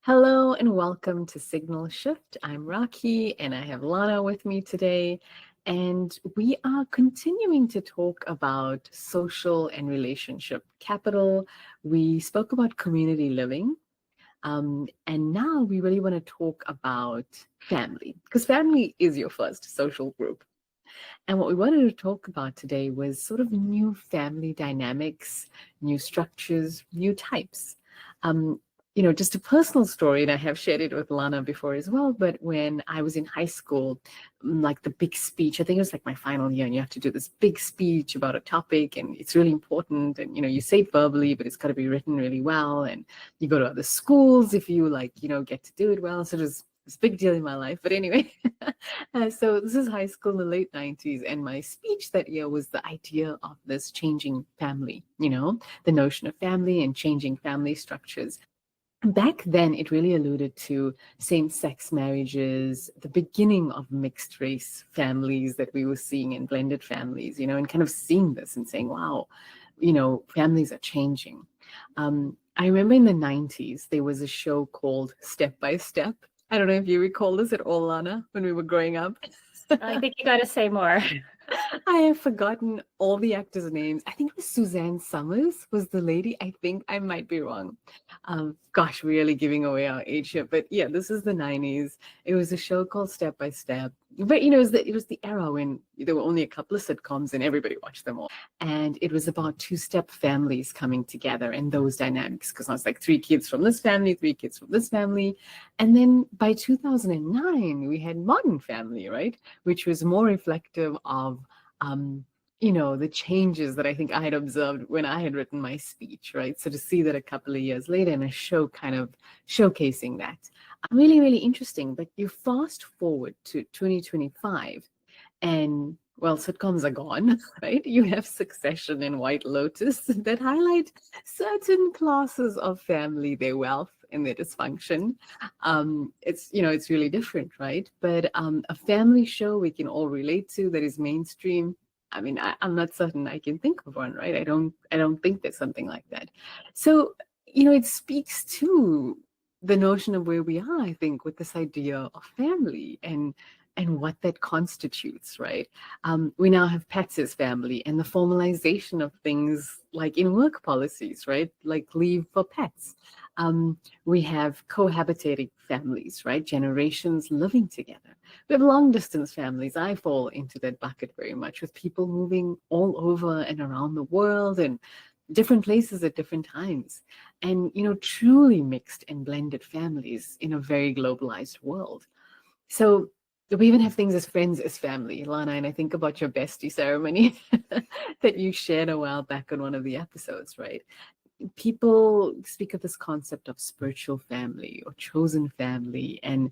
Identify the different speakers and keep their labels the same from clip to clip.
Speaker 1: Hello and welcome to Signal Shift. I'm Raki and I have Lana with me today. And we are continuing to talk about social and relationship capital. We spoke about community living. And now we really want to talk about family, because family is your first social group. And what we wanted to talk about today was sort of new family dynamics, new structures, new types. Um, just a personal story, and I have shared it with Lana before as well, but when I was in high school, like the big speech, I think it was like my final year, and you have to do this big speech about a topic, and it's really important, and, you say it verbally, but it's got to be written really well, and you go to other schools if you, get to do it well, so it was this big deal in my life. But anyway, so this is high school in the late 90s, and my speech that year was the idea of this changing family, the notion of family and changing family structures. Back then, it really alluded to same-sex marriages, the beginning of mixed race families that we were seeing and blended families, and kind of seeing this and saying, wow, families are changing. I remember in the 90s, there was a show called Step by Step. I don't know if you recall this at all, Lana, when we were growing up.
Speaker 2: I think you got to say more.
Speaker 1: I have forgotten all the actors' names. I think it was Suzanne Summers was the lady. I think I might be wrong. Gosh, really giving away our age here. But yeah, this is the 90s. It was a show called Step by Step. But it was the era when there were only a couple of sitcoms and everybody watched them all. And it was about two-step families coming together and those dynamics. Because I was like 3 kids from this family, 3 kids from this family. And then by 2009, we had Modern Family, right? Which was more reflective of the changes that I think I had observed when I had written my speech, right? So to see that a couple of years later in a show kind of showcasing that, really, really interesting. But you fast forward to 2025 and well, sitcoms are gone, right? You have Succession and White Lotus that highlight certain classes of family, their wealth and their dysfunction. It's really different, right? But a family show we can all relate to that is mainstream. I mean, I'm not certain I can think of one, right? I don't think there's something like that. So, it speaks to the notion of where we are, I think, with this idea of family and what that constitutes, right? We now have pets as family and the formalization of things like in work policies, right? Like leave for pets. We have cohabitating families, right? Generations living together. We have long distance families. I fall into that bucket very much with people moving all over and around the world and different places at different times. And, truly mixed and blended families in a very globalized world. So we even have things as friends as family, Lana, and I think about your bestie ceremony that you shared a while back on one of the episodes, right? People speak of this concept of spiritual family or chosen family. And,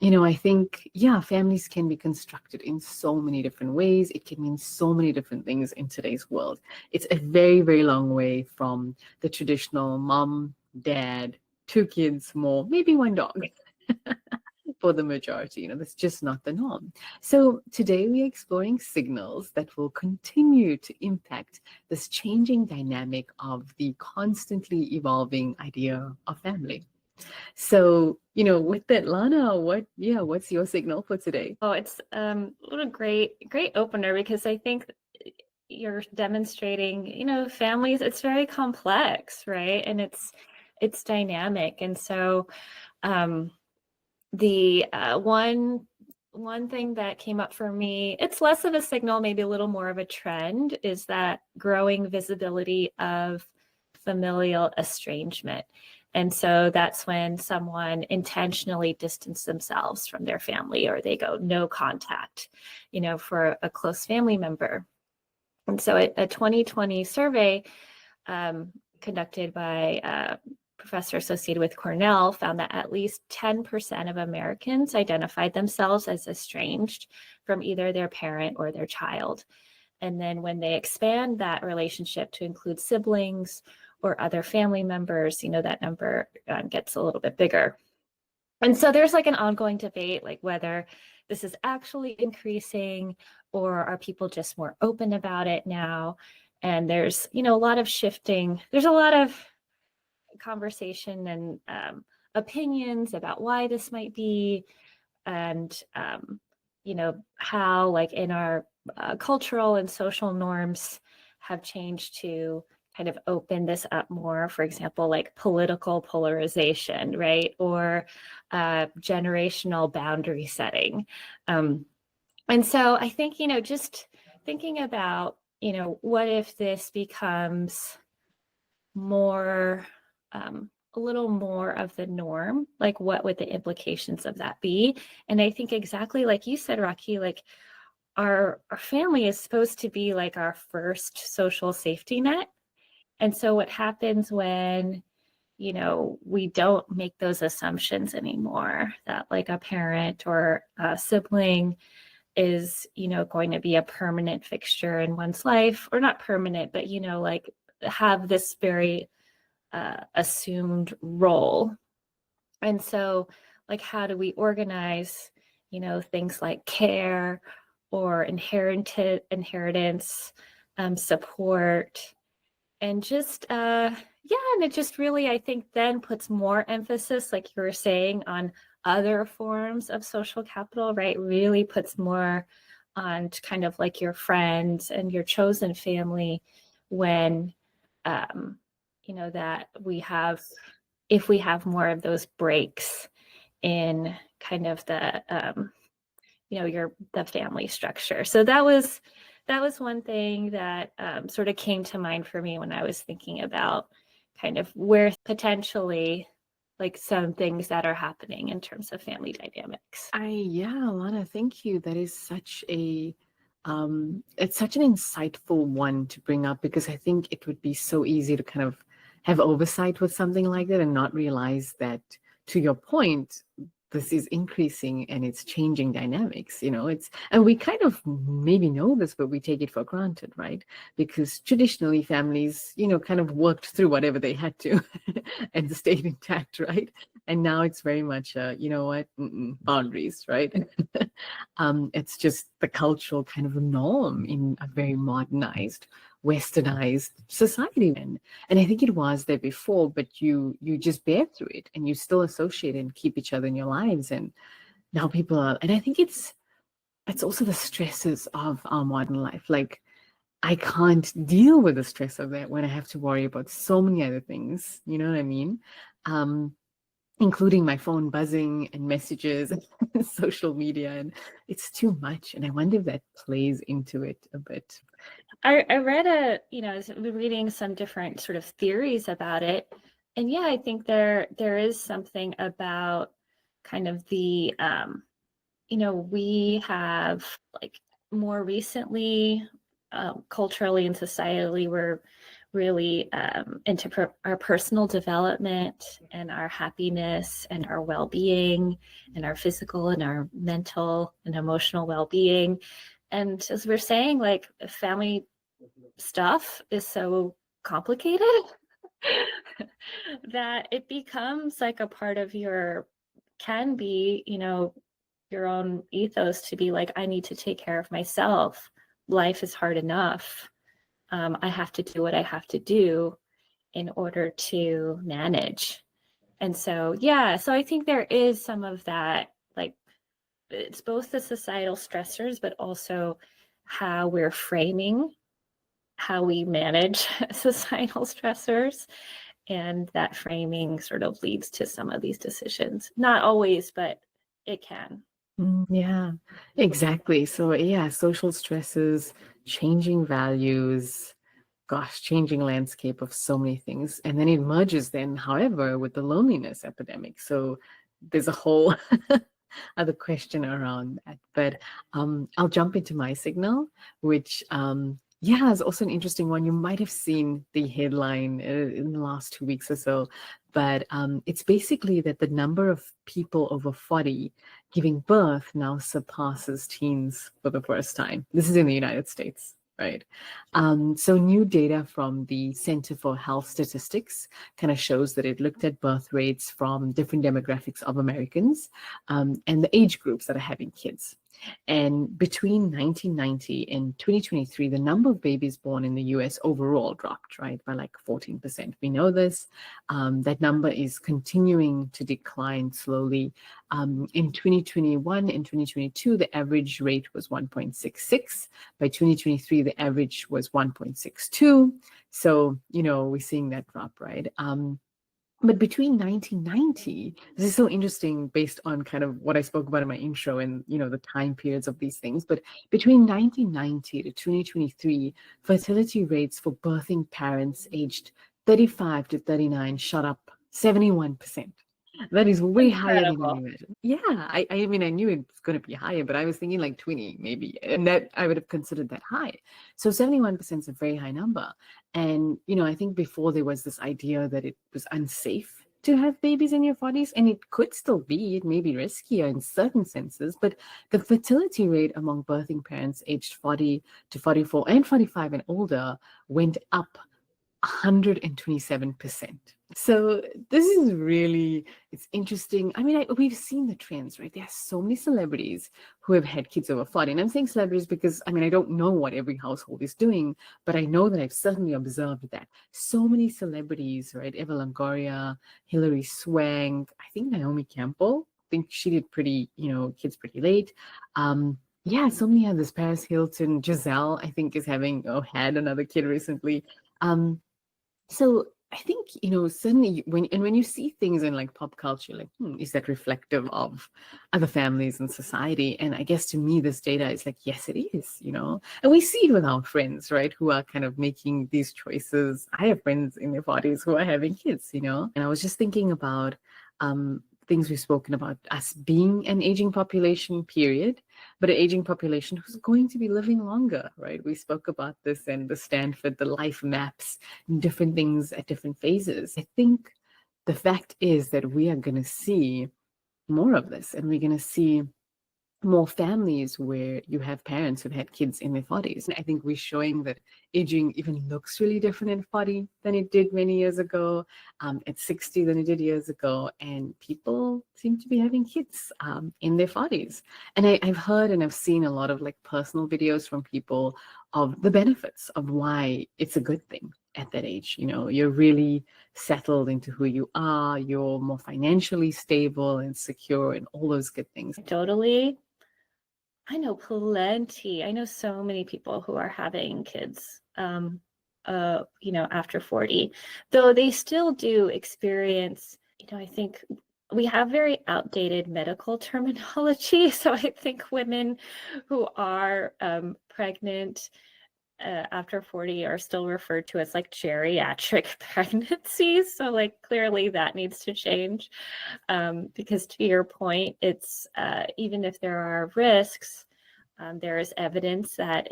Speaker 1: I think, yeah, families can be constructed in so many different ways. It can mean so many different things in today's world. It's a very, very long way from the traditional mom, dad, 2 kids, more, maybe 1 dog. For the majority, that's just not the norm. So today we're exploring signals that will continue to impact this changing dynamic of the constantly evolving idea of family. So, with that, Lana, what's your signal for today?
Speaker 2: Oh, it's what a great opener, because I think you're demonstrating, families, it's very complex, right? And it's dynamic. And so the one thing that came up for me, it's less of a signal, maybe a little more of a trend, is that growing visibility of familial estrangement. And so that's when someone intentionally distances themselves from their family, or they go no contact, for a close family member. And so a 2020 survey conducted by professor associated with Cornell found that at least 10% of Americans identified themselves as estranged from either their parent or their child. And then when they expand that relationship to include siblings or other family members, that number gets a little bit bigger. And so there's like an ongoing debate, like whether this is actually increasing or are people just more open about it now? And there's, a lot of shifting. There's a lot of conversation and opinions about why this might be, and how like in our cultural and social norms have changed to kind of open this up more. For example, like political polarization, right? Or generational boundary setting. And so I think, just thinking about, what if this becomes more, a little more of the norm? Like, what would the implications of that be? And I think exactly like you said, Rocky, like our family is supposed to be like our first social safety net. And so what happens when, we don't make those assumptions anymore, that like a parent or a sibling is, going to be a permanent fixture in one's life, or not permanent, but, like have this very assumed role. And so, like, how do we organize, things like care or inheritance, support, and just, and it just really, I think, then puts more emphasis, like you were saying, on other forms of social capital, right? Really puts more on kind of like your friends and your chosen family when, that if we have more of those breaks in kind of the, the family structure. So that was one thing that sort of came to mind for me when I was thinking about kind of where potentially like some things that are happening in terms of family dynamics.
Speaker 1: Lana, thank you. That is such it's such an insightful one to bring up, because I think it would be so easy to kind of have oversight with something like that and not realize that, to your point, this is increasing and it's changing dynamics. And we kind of maybe know this, but we take it for granted, right? Because traditionally families, kind of worked through whatever they had to and stayed intact, right? And now it's very much, boundaries, right? It's just the cultural kind of norm in a very modernized, westernized society. And I think it was there before, but you just bear through it and you still associate and keep each other in your lives. And now people are, and I think it's also the stresses of our modern life. Like, I can't deal with the stress of that when I have to worry about so many other things. You know what I mean? Including my phone buzzing and messages and social media. And it's too much. And I wonder if that plays into it a bit.
Speaker 2: I read I've been reading some different sort of theories about it. And yeah, I think there is something about kind of the, we have like more recently, culturally and societally, we're really into our personal development and our happiness and our well-being and our physical and our mental and emotional well-being. And as we're saying, like, family stuff is so complicated that it becomes like a part of can be, your own ethos to be like, I need to take care of myself. Life is hard enough. I have to do what I have to do in order to manage. And so, so I think there is some of that, like, it's both the societal stressors, but also how we're framing how we manage societal stressors. And that framing sort of leads to some of these decisions. Not always, but it can.
Speaker 1: Yeah, exactly. So social stresses, changing values, changing landscape of so many things. And then it merges then, however, with the loneliness epidemic. So there's a whole other question around that. But I'll jump into my signal, which is also an interesting one. You might have seen the headline in the last 2 weeks or so, but it's basically that the number of people over 40 giving birth now surpasses teens for the first time. This is in the United States, right? So new data from the Center for Health Statistics kind of shows that it looked at birth rates from different demographics of Americans and the age groups that are having kids. And between 1990 and 2023, the number of babies born in the US overall dropped, right, by like 14%. We know this. That number is continuing to decline slowly. In 2021 and 2022, the average rate was 1.66. By 2023, the average was 1.62. So, we're seeing that drop, right? But between 1990, this is so interesting based on kind of what I spoke about in my intro and, the time periods of these things. But between 1990 to 2023, fertility rates for birthing parents aged 35 to 39 shot up 71%. That is way higher than I
Speaker 2: Incredible.
Speaker 1: imagined. Yeah, I mean, I knew it was going to be higher, but I was thinking like 20 maybe, and that I would have considered that high. So 71% is a very high number. And, I think before there was this idea that it was unsafe to have babies in your 40s, and it could still be, it may be riskier in certain senses, but the fertility rate among birthing parents aged 40 to 44 and 45 and older went up 127%. So this is really, it's interesting. I mean, we've seen the trends, right? There are so many celebrities who have had kids over 40. And I'm saying celebrities because, I mean, I don't know what every household is doing, but I know that I've certainly observed that. So many celebrities, right? Eva Longoria, Hilary Swank, I think Naomi Campbell, I think she did pretty, kids pretty late. Yeah, so many others. Paris Hilton, Giselle, I think is had another kid recently. So I think, suddenly when you see things in like pop culture, like, is that reflective of other families and society? And I guess to me, this data is like, yes, it is, and we see it with our friends, right? Who are kind of making these choices. I have friends in their 40s who are having kids, and I was just thinking about, things we've spoken about, us being an aging population, period, but an aging population who's going to be living longer, right? We spoke about this in the Stanford, the life maps, and different things at different phases. I think the fact is that we are going to see more of this, and we're going to see more families where you have parents who've had kids in their 40s. And I think we're showing that aging even looks really different at 40 than it did many years ago, at 60 than it did years ago. And people seem to be having kids in their 40s. And I've heard and I've seen a lot of like personal videos from people of the benefits of why it's a good thing at that age. You're really settled into who you are, you're more financially stable and secure and all those good things.
Speaker 2: Totally. I know plenty. I know so many people who are having kids, after 40, though they still do experience, I think we have very outdated medical terminology. So I think women who are pregnant after 40 are still referred to as like geriatric pregnancies. So like clearly that needs to change, because to your point, it's even if there are risks, there is evidence that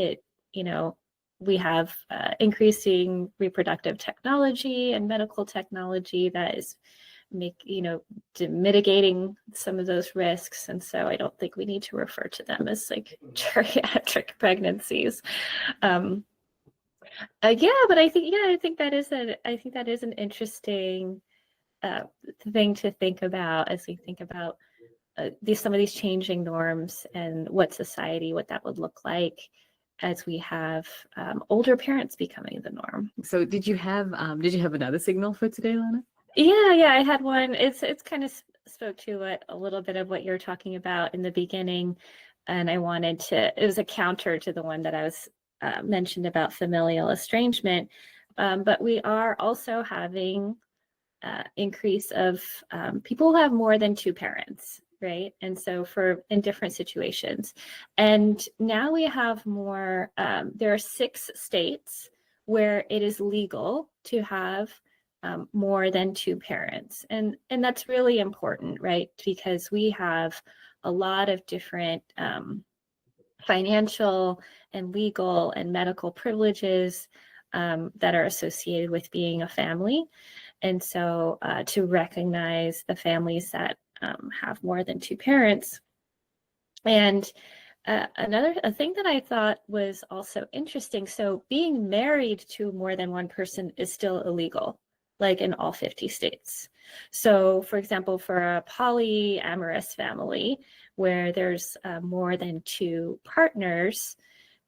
Speaker 2: we have increasing reproductive technology and medical technology that is mitigating some of those risks. And so I don't think we need to refer to them as like geriatric pregnancies. But I think that is an interesting thing to think about as we think about some of these changing norms and what that would look like as we have older parents becoming the norm.
Speaker 1: So did you have another signal for today, Lana?
Speaker 2: Yeah, I had one. It's kind of spoke to a little bit of what you're talking about in the beginning, and it was a counter to the one that I was mentioned about familial estrangement, but we are also having increase of people who have more than two parents, right? And so in different situations. And now we have more, there are 6 states where it is legal to have more than two parents. And that's really important, right? Because we have a lot of different financial and legal and medical privileges that are associated with being a family. And so to recognize the families that have more than two parents. And a thing that I thought was also interesting. So being married to more than one person is still illegal, like in all 50 states. So, for example, for a polyamorous family where there's more than two partners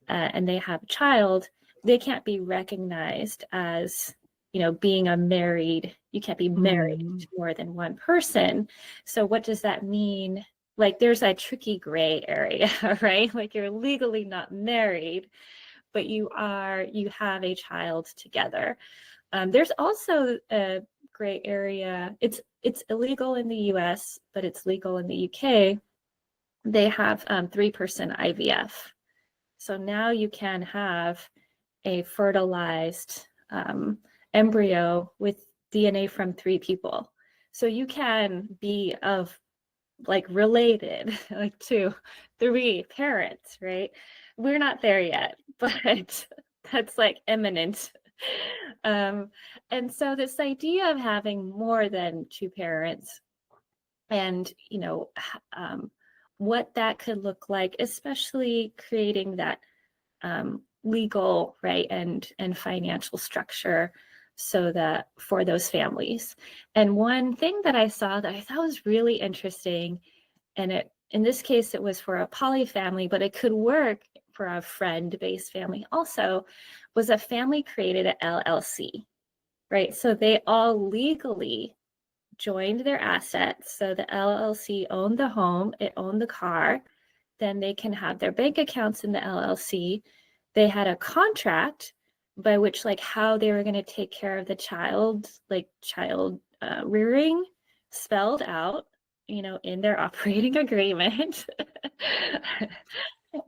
Speaker 2: and they have a child, they can't be recognized as, being a married, you can't be married to more than one person. So what does that mean? Like there's a tricky gray area, right? Like you're legally not married, but you have a child together. There's also a gray area. It's illegal in the US, but it's legal in the UK. They have 3-person IVF. So now you can have a fertilized embryo with DNA from 3 people. So you can be related like to 3 parents, right? We're not there yet, but that's like imminent. And so this idea of having more than 2 parents and what that could look like, especially creating that legal, right, and financial structure so that for those families. And one thing that I saw that I thought was really interesting, and in this case it was for a poly family, but it could work for a friend-based family also, was a family created an LLC, right? So they all legally joined their assets. So the LLC owned the home, it owned the car, then they can have their bank accounts in the LLC. They had a contract by which how they were going to take care of the child, child rearing spelled out, in their operating agreement.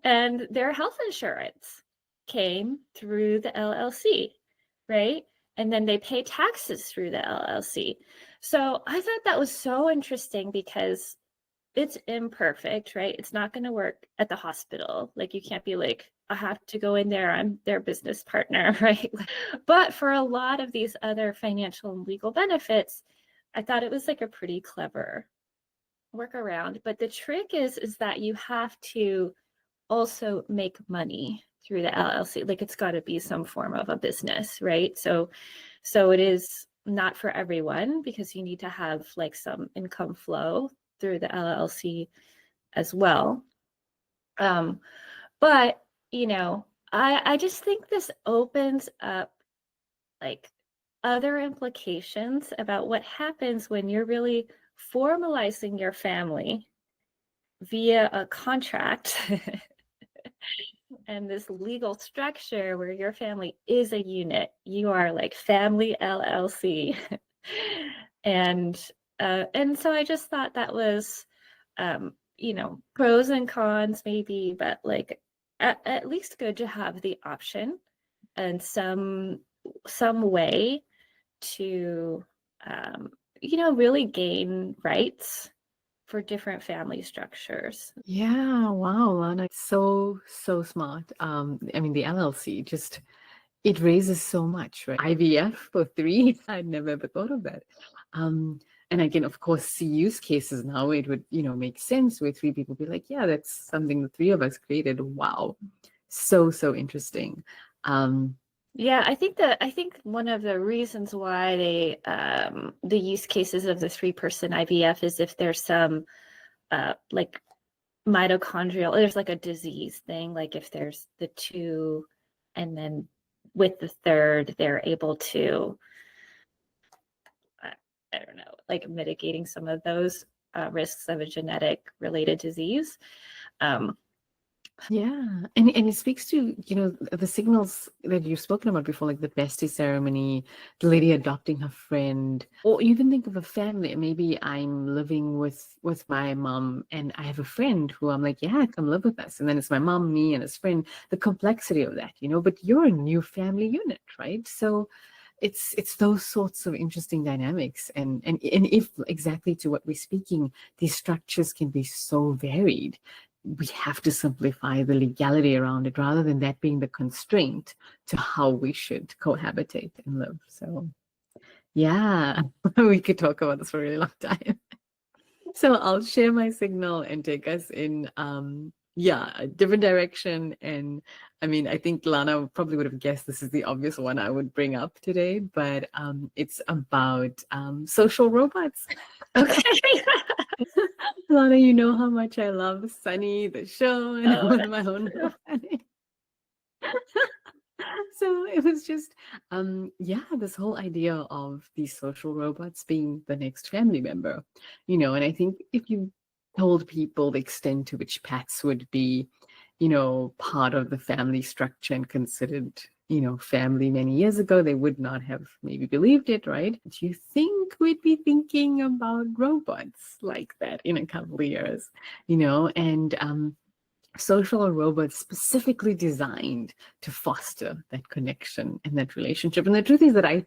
Speaker 2: And their health insurance came through the LLC, right? And then they pay taxes through the LLC. So I thought that was so interesting because it's imperfect, right? It's not going to work at the hospital. Like you can't be like, I have to go in there, I'm their business partner, right? But for a lot of these other financial and legal benefits, I thought it was like a pretty clever workaround. But the trick is that you have to also make money through the LLC. Like it's got to be some form of a business, right? So it is not for everyone because you need to have some income flow through the LLC as well. But I just think this opens up other implications about what happens when you're really formalizing your family via a contract and this legal structure where your family is a unit. You are family LLC. And so I just thought that was pros and cons maybe, but at least good to have the option and some way to really gain rights for different family structures.
Speaker 1: Yeah, wow, Lana, so smart. I mean, the LLC just it raises so much, right? IVF for 3, I'd never ever thought of that. And I can, of course, see use cases now. It would, make sense where 3 people be like, yeah, that's something the 3 of us created. Wow, so interesting.
Speaker 2: Yeah, I think one of the reasons why the use cases of the 3-person IVF is if there's some mitochondrial, there's a disease thing, if there's the 2 and then with the 3rd they're able to I don't know, mitigating some of those risks of a genetic related disease.
Speaker 1: Yeah, and it speaks to the signals that you've spoken about before, like the bestie ceremony, the lady adopting her friend, or even think of a family. Maybe I'm living with my mom, and I have a friend who I'm like, yeah, come live with us, and then it's my mom, me, and his friend. The complexity of that, but you're a new family unit, right? So it's those sorts of interesting dynamics, and if exactly to what we're speaking, these structures can be so varied. We have to simplify the legality around it rather than that being the constraint to how we should cohabitate and live. So yeah, we could talk about this for a really long time. So I'll share my signal and take us in yeah, a different direction. And I mean, I think Lana probably would have guessed this is the obvious one I would bring up today, but it's about social robots.
Speaker 2: Okay.
Speaker 1: Lana, you know how much I love Sunny, the show, and
Speaker 2: Oh,
Speaker 1: all my
Speaker 2: that's
Speaker 1: own
Speaker 2: true.
Speaker 1: panic. So it was just yeah, this whole idea of these social robots being the next family member, and I think if you told people the extent to which pets would be, part of the family structure and considered, family many years ago, they would not have maybe believed it, right? Do you think we'd be thinking about robots like that in a couple of years? And social robots specifically designed to foster that connection and that relationship. And the truth is that I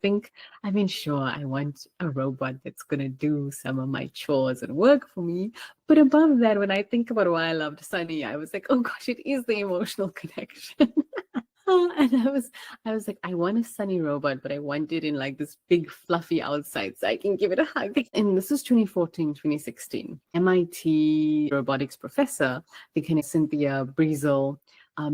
Speaker 1: mean, sure, I want a robot that's going to do some of my chores and work for me. But above that, when I think about why I loved Sunny, I was like, oh gosh, it is the emotional connection. And I was like, I want a Sunny robot, but I want it in like this big fluffy outside so I can give it a hug. And this was 2014, 2016. MIT robotics professor, the kind of Cynthia Breezel,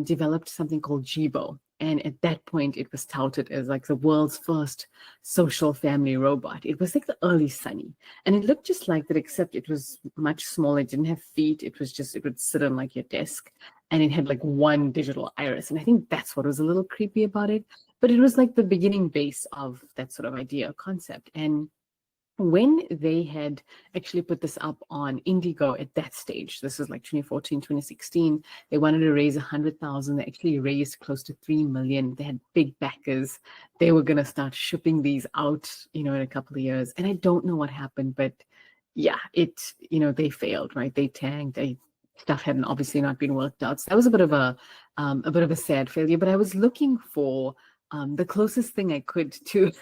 Speaker 1: developed something called Jibo. And at that point, it was touted as like the world's first social family robot. It was like the early Sunny. And it looked just like that, except it was much smaller. It didn't have feet. It would sit on like your desk, and it had like one digital iris. And I think that's what was a little creepy about it. But it was like the beginning base of that sort of idea or concept. And when they had actually put this up on Indigo at that stage, this is like 2014, 2016, they wanted to raise 100,000. They actually raised close to 3 million. They had big backers. They were going to start shipping these out, in a couple of years. And I don't know what happened, but yeah, they failed, right? They tanked. Stuff hadn't obviously not been worked out. So that was a bit of a sad failure, but I was looking for the closest thing I could to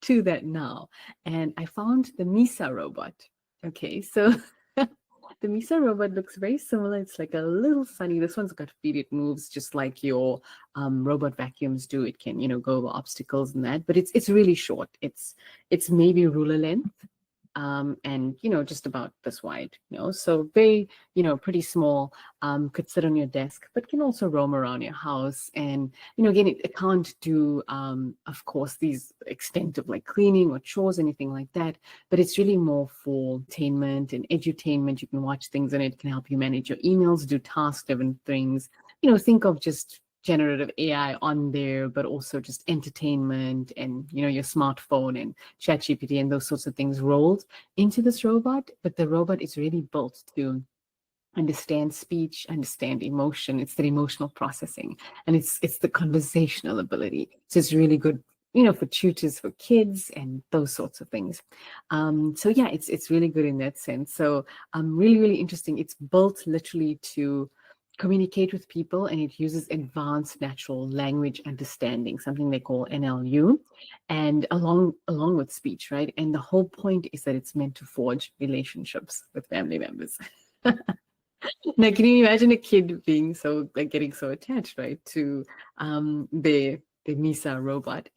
Speaker 1: to that now. And I found the Misa robot. Okay, so the Misa robot looks very similar. It's like a little Sunny. This one's got feet. It moves just like your robot vacuums do. It can, go over obstacles and that, but it's really short. It's maybe ruler length. And just about this wide, so very, pretty small, could sit on your desk, but can also roam around your house. And again, it can't do of course these extent of like cleaning or chores, anything like that, but it's really more for entertainment and edutainment. You can watch things and it can help you manage your emails, do task driven things, think of just generative AI on there, but also just entertainment and your smartphone and ChatGPT and those sorts of things rolled into this robot. But the robot is really built to understand speech, understand emotion. It's the emotional processing, and it's the conversational ability. So it's really good, for tutors, for kids, and those sorts of things. So yeah, it's really good in that sense. So really, really interesting. It's built literally to communicate with people, and it uses advanced natural language understanding, something they call NLU, and along with speech, right? And the whole point is that it's meant to forge relationships with family members. Now, can you imagine a kid being so like getting so attached, right, to the Misa robot?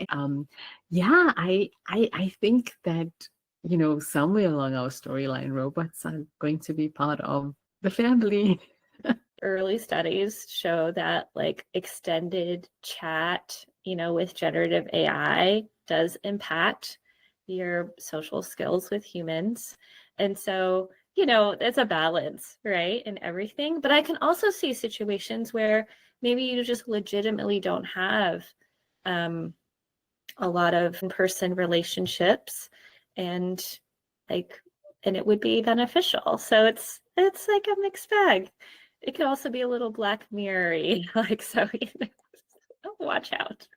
Speaker 1: Yeah, I think that somewhere along our storyline, robots are going to be part of the family.
Speaker 2: Early studies show that like extended chat, with generative AI does impact your social skills with humans. And so, it's a balance, right? In everything. But I can also see situations where maybe you just legitimately don't have a lot of in-person relationships, and it would be beneficial. So it's like a mixed bag. It could also be a little Black Mirror-y, like, so watch out.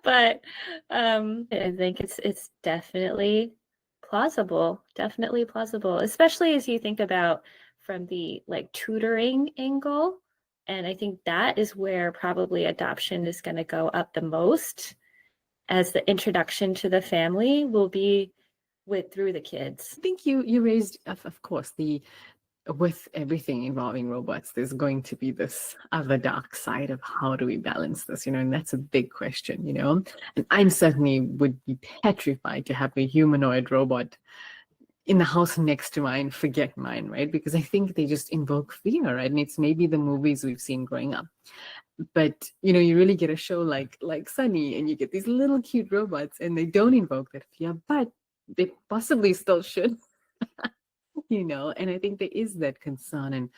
Speaker 2: But I think it's definitely plausible, especially as you think about from the like tutoring angle. And I think that is where probably adoption is going to go up the most, as the introduction to the family will be through the kids.
Speaker 1: I think you raised, of course, with everything involving robots, there's going to be this other dark side of how do we balance this, and that's a big question, and I'm certainly would be petrified to have a humanoid robot in the house next to mine forget mine, right? Because I think they just invoke fear, right? And it's maybe the movies we've seen growing up. But you really get a show like Sunny, and you get these little cute robots, and they don't invoke that fear, but they possibly still should, and I think there is that concern. And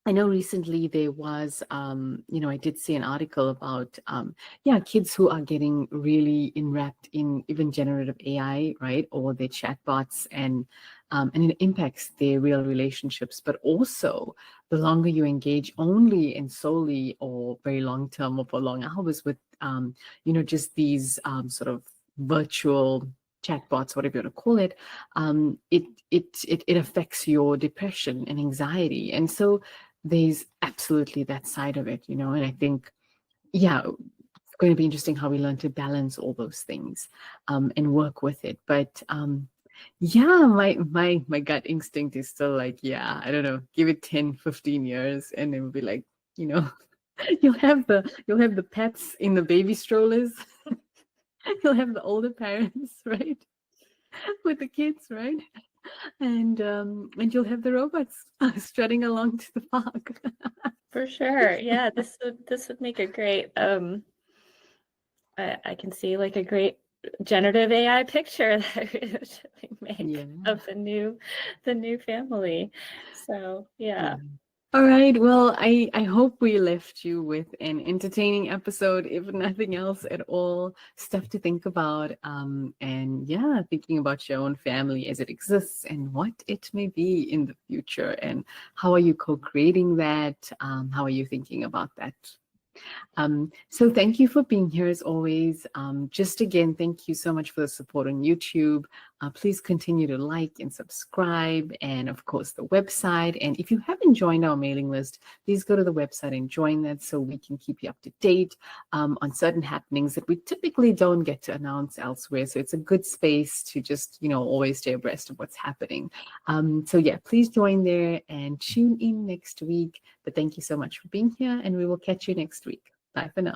Speaker 1: I know recently there was, I did see an article about, kids who are getting really enwrapped in even generative AI, right, or their chatbots, and it impacts their real relationships. But also, the longer you engage only and solely, or very long term, or for long hours with, just these sort of virtual chatbots, whatever you want to call it, it affects your depression and anxiety, and so there's absolutely that side of it, and I think, it's going to be interesting how we learn to balance all those things, and work with it. But my gut instinct is still like, I don't know, give it 10-15 years, and it will be like, you'll have the pets in the baby strollers. You'll have the older parents, right, with the kids, right, and you'll have the robots strutting along to the park.
Speaker 2: For sure. Yeah, this would make a great I can see like a great generative AI picture that we would make of the new family. So yeah.
Speaker 1: All right. Well, I hope we left you with an entertaining episode, if nothing else at all. Stuff to think about. And thinking about your own family as it exists and what it may be in the future. And how are you co-creating that? How are you thinking about that? So thank you for being here as always. Just again, thank you so much for the support on YouTube. Please continue to like and subscribe, and of course the website. And if you haven't joined our mailing list, please go to the website and join that so we can keep you up to date on certain happenings that we typically don't get to announce elsewhere. So it's a good space to just, always stay abreast of what's happening. Please join there and tune in next week. But thank you so much for being here, and we will catch you next week. Bye for now.